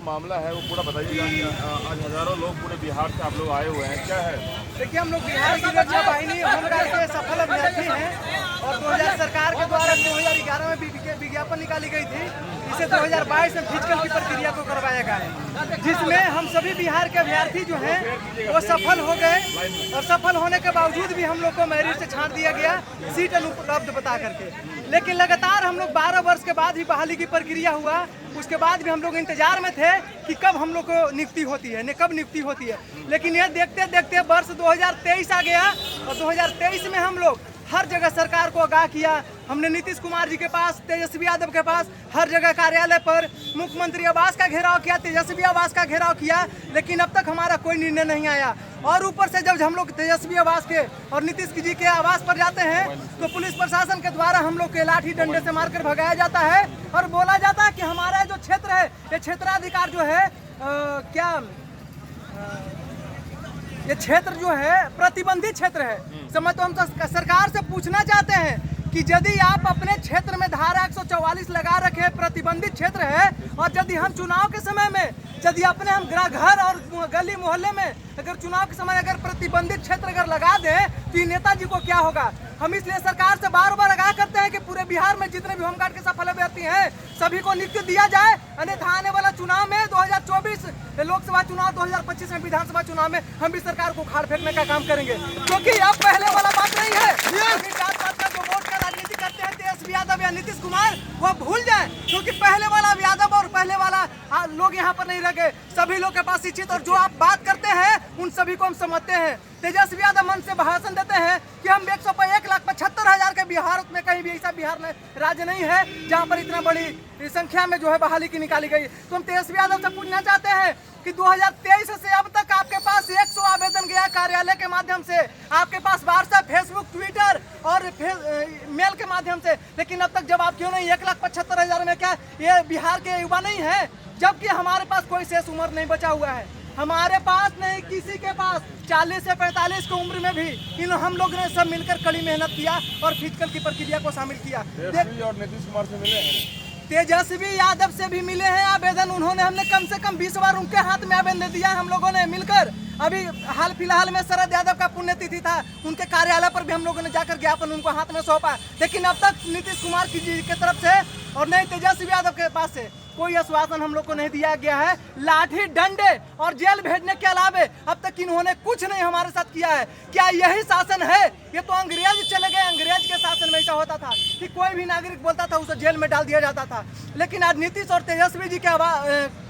मामला है वो पूरा बताइएगा। आज हजारों लोग पूरे बिहार से आप लोग आए हुए हैं, क्या है? देखिए, हम लोग बिहार की रक्षा वाहिनी होमगार्ड के सफल अभ्यर्थी हैं और 2000 सरकार के द्वारा 2011 में विज्ञापन निकाली गई थी। इसे 2022 में फिजिकल की प्रक्रिया को करवाया गया है, जिसमें हम सभी बिहार के अभ्यर्थी जो हैं वो सफल हो गए और सफल होने के बावजूद भी हम लोग को मेरिट से छांट दिया गया सीट अनुपलब्ध बता करके। लेकिन लगातार हम लोग 12 वर्ष के बाद भी बहाली की प्रक्रिया हुआ, उसके बाद भी हम लोग इंतजार में थे कि कब हम लोग को नियुक्ति होती है, कब नियुक्ति होती है। लेकिन ये देखते देखते वर्ष 2023 आ गया और 2023 में हम लोग हर जगह सरकार को आगाह किया। हमने नीतीश कुमार जी के पास, तेजस्वी यादव के पास, हर जगह कार्यालय पर मुख्यमंत्री आवास का घेराव किया, तेजस्वी आवास का घेराव किया, लेकिन अब तक हमारा कोई निर्णय नहीं आया। और ऊपर से जब हम लोग तेजस्वी आवास के और नीतीश जी के आवास पर जाते हैं तो पुलिस प्रशासन के द्वारा हम लोग के लाठी डंडे से मारकर भगाया जाता है और बोला जाता है कि हमारा जो क्षेत्र है, ये क्षेत्राधिकार जो है ये क्षेत्र जो है प्रतिबंधित क्षेत्र है। समय तो हम सरकार से पूछना चाहते हैं कि यदि आप अपने क्षेत्र में धारा 144 लगा रखे प्रतिबंधित क्षेत्र है और यदि हम चुनाव के समय में यदि अपने हम घर और गली मोहल्ले में अगर चुनाव के समय अगर प्रतिबंधित क्षेत्र अगर लगा दें तो ये नेताजी को क्या होगा। हम इसलिए सरकार से बार बार आगाह करते हैं कि पूरे बिहार में जितने भी होमगार्ड के सफल अभ्यर्थी हैं सभी को नियुक्ति दिया जाए, अन्यथा आने वाला चुनाव में 2024 लोकसभा चुनाव, 2025 में विधानसभा चुनाव में हम भी सरकार को उखाड़ फेंकने का काम करेंगे, क्योंकि अब पहले वाला बात नहीं है। जो वोट का राजनीति करते हैं तेजस्वी यादव या नीतीश कुमार, वो भूल जाए, क्योंकि पहले वाला यादव और पहले वाला लोग यहाँ पर नहीं रहे। सभी लोग के पास शिक्षित और जो आप बात करते हैं उन सभी को हम समझते हैं। तेजस्वी यादव मन से भाषण देते हैं कि हम 1,75,000 के बिहार में कहीं भी ऐसा बिहार में राज्य नहीं है जहां पर इतना बड़ी संख्या में जो है बहाली की निकाली गई। तो हम तेजस्वी यादव से पूछना चाहते हैं कि 2023 से अब तक आपके पास 100 आवेदन गया कार्यालय के माध्यम से, आपके पास व्हाट्सएप, फेसबुक, ट्विटर और मेल के माध्यम से, लेकिन अब तक जवाब क्यों नहीं? 1,75,000 में क्या ये बिहार के युवा नहीं है? जबकि हमारे पास कोई शेष उम्र नहीं बचा हुआ है, हमारे पास नहीं किसी के पास। 40 से 45 की उम्र में भी हम लोग ने सब मिलकर कड़ी मेहनत किया और फिजिकल की प्रक्रिया को शामिल किया। और नीतीश कुमार से मिले हैं, तेजस्वी यादव से भी मिले हैं आवेदन, उन्होंने हमने कम से कम 20 बार उनके हाथ में आवेदन दिया हम लोगों ने मिलकर। अभी हाल फिलहाल में शरद यादव का पुण्यतिथि था, उनके कार्यालय पर भी हम लोगों ने जाकर ज्ञापन उनको हाथ में सौंपा, लेकिन अब तक नीतीश कुमार जी की तरफ से और नहीं तेजस्वी यादव के पास से कोई आश्वासन हम लोग को नहीं दिया गया है। लाठी डंडे और जेल भेजने के अलावे अब तक इन्होंने कुछ नहीं हमारे साथ किया है। क्या यही शासन है? ये तो अंग्रेज चले गए, अंग्रेज के शासन में ऐसा होता था कि कोई भी नागरिक बोलता था उसे जेल में डाल दिया जाता था, लेकिन आज नीतीश और तेजस्वी जी के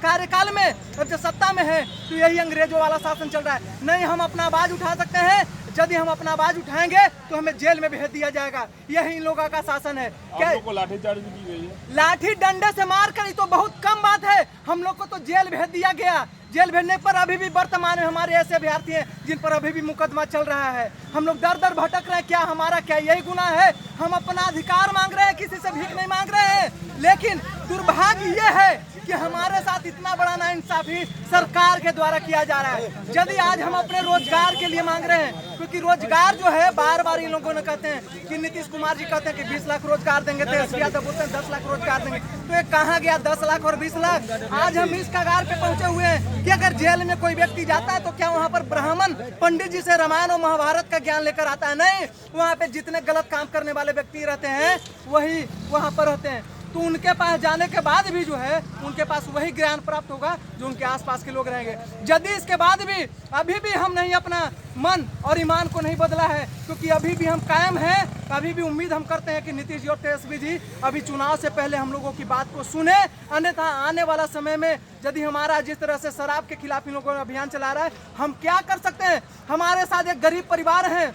कार्यकाल में अब जो सत्ता में है तो यही अंग्रेजों वाला शासन चल रहा है। नहीं हम अपना आवाज उठा सकते हैं, यदि हम अपना आवाज उठाएंगे तो हमें जेल में भेज दिया जाएगा, यही इन लोगों का शासन है। क्या को लाठीचार्ज भी की गई है? लाठी डंडे से मारकर, तो बहुत कम बात है, हम लोग को तो जेल भेज दिया गया। जेल भेजने पर अभी भी वर्तमान में हमारे ऐसे अभ्यर्थी हैं जिन पर अभी भी मुकदमा चल रहा है। हम लोग दर दर भटक रहे हैं, क्या हमारा क्या यही गुनाह है? हम अपना अधिकार मांग रहे हैं, किसी से भीख नहीं मांग रहे हैं, लेकिन दुर्भाग्य ये है कि हमारे साथ इतना बड़ा नाइंसाफी सरकार के द्वारा किया जा रहा है। यदि आज हम अपने रोजगार के लिए मांग रहे हैं, क्योंकि रोजगार जो है बार बार इन लोगों ने कहते हैं कि नीतीश कुमार जी कहते हैं कि 20 लाख रोजगार देंगे, तेजस्वी यादव बोलते हैं 10 लाख रोजगार देंगे, तो ये कहाँ गया 10 लाख और 20 लाख? आज हम इस कगार पे पहुंचे हुए हैं कि अगर जेल में कोई व्यक्ति जाता है तो क्या वहाँ पर ब्राह्मण पंडित जी से रामायण और महाभारत का ज्ञान लेकर आता है? नहीं, वहाँ पे जितने गलत काम करने वाले व्यक्ति रहते हैं वही वहाँ पर रहते हैं। तो उनके पास जाने के बाद भी जो है उनके पास वही ज्ञान प्राप्त होगा जो उनके आसपास के लोग रहेंगे। यदि इसके बाद भी अभी भी हम नहीं अपना मन और ईमान को नहीं बदला है, क्योंकि अभी भी हम कायम हैं, अभी भी उम्मीद हम करते हैं कि नीतीश जी और तेजस्वी जी अभी चुनाव से पहले हम लोगों की बात को सुने, अन्यथा आने वाला समय में यदि हमारा जिस तरह से शराब के खिलाफ इन लोगों ने अभियान चला रहा है, हम क्या कर सकते हैं? हमारे साथ एक गरीब परिवार है,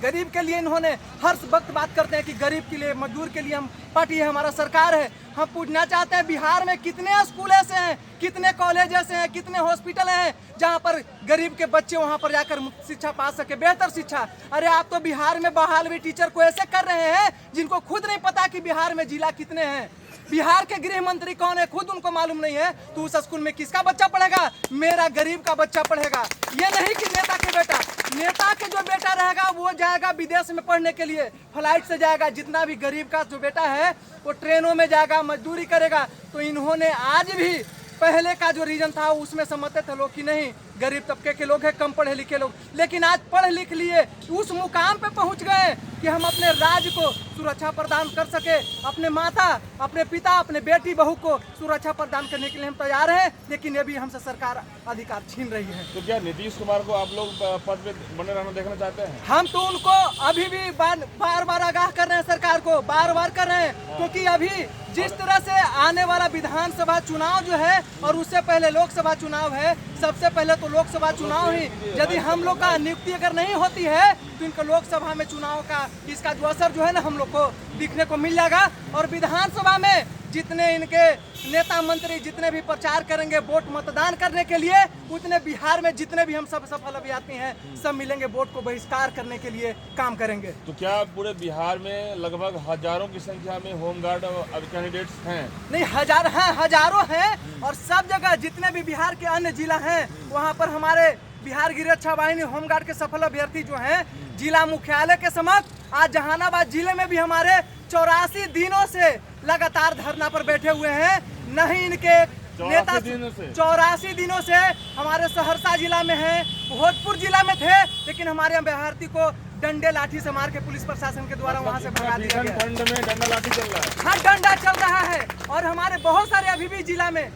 गरीब के लिए इन्होंने हर वक्त बात करते हैं कि गरीब के लिए, मजदूर के लिए हम पार्टी है, हमारा सरकार है। हम पूछना चाहते हैं बिहार में कितने स्कूल ऐसे हैं, कितने कॉलेज ऐसे हैं, कितने हॉस्पिटल हैं जहां पर गरीब के बच्चे वहां पर जाकर शिक्षा पा सके, बेहतर शिक्षा? अरे आप तो बिहार में बहाल हुए टीचर को ऐसे कर रहे हैं जिनको खुद नहीं पता कि बिहार में जिला कितने हैं। बिहार के गृह मंत्री कौन है खुद उनको मालूम नहीं है, तो उस स्कूल में किसका बच्चा पढ़ेगा? मेरा गरीब का बच्चा पढ़ेगा। ये नहीं कि नेता के बेटा, नेता के जो बेटा रहेगा वो जाएगा विदेश में पढ़ने के लिए, फ्लाइट से जाएगा। जितना भी गरीब का जो बेटा है वो ट्रेनों में जाएगा, मजदूरी करेगा। तो इन्होंने आज भी पहले का जो रीजन था उसमें समझते थे लोग कि नहीं गरीब तबके के लोग हैं, कम पढ़े लिखे लोग, लेकिन आज पढ़ लिख लिए उस मुकाम पे पहुंच गए कि हम अपने राज्य को सुरक्षा प्रदान कर सके, अपने माता, अपने पिता, अपने बेटी बहू को सुरक्षा प्रदान करने के लिए हम तैयार हैं, लेकिन ये भी हमसे सरकार अधिकार छीन रही है। तो क्या नीतीश कुमार को आप लोग पद पे बने रहना देखना चाहते हैं? हम तो उनको अभी भी बार बार आगाह कर रहे हैं, सरकार को बार बार कर रहे हैं, क्योंकि अभी जिस तरह से आने वाला विधानसभा चुनाव जो है और उससे पहले लोकसभा चुनाव है, सबसे पहले तो लोकसभा चुनाव ही यदि हम लोग का नियुक्ति अगर नहीं होती है तो इनको लोकसभा में चुनाव का इसका जो असर जो है ना हम लोग को दिखने को मिल जाएगा। और विधानसभा में जितने इनके नेता मंत्री जितने भी प्रचार करेंगे वोट मतदान करने के लिए, उतने बिहार में जितने भी हम सब सफल अभ्यर्थी हैं सब मिलेंगे वोट को बहिष्कार करने के लिए काम करेंगे। तो क्या पूरे बिहार में लगभग हजारों की संख्या में होमगार्ड कैंडिडेट्स हैं? नहीं, हजारों हैं और सब जगह जितने भी बिहार के अन्य जिला हैं वहाँ पर हमारे बिहार गिर रक्षा वाहिनी होमगार्ड के सफल अभ्यर्थी जो हैं जिला मुख्यालय के समक्ष आज जहानाबाद जिले में भी हमारे 84 दिनों से लगातार धरना पर बैठे हुए हैं। नहीं इनके नेता 84 दिनों से हमारे सहरसा जिला में हैं, भोजपुर जिला में थे, लेकिन हमारे अभ्यर्थी को डंडे लाठी से मार के पुलिस प्रशासन के द्वारा वहां से भगा दिया गया। ठंड में डंडा लाठी चल रहा है। हाँ, डंडा चल रहा है और हमारे बहुत सारे अभी भी जिला में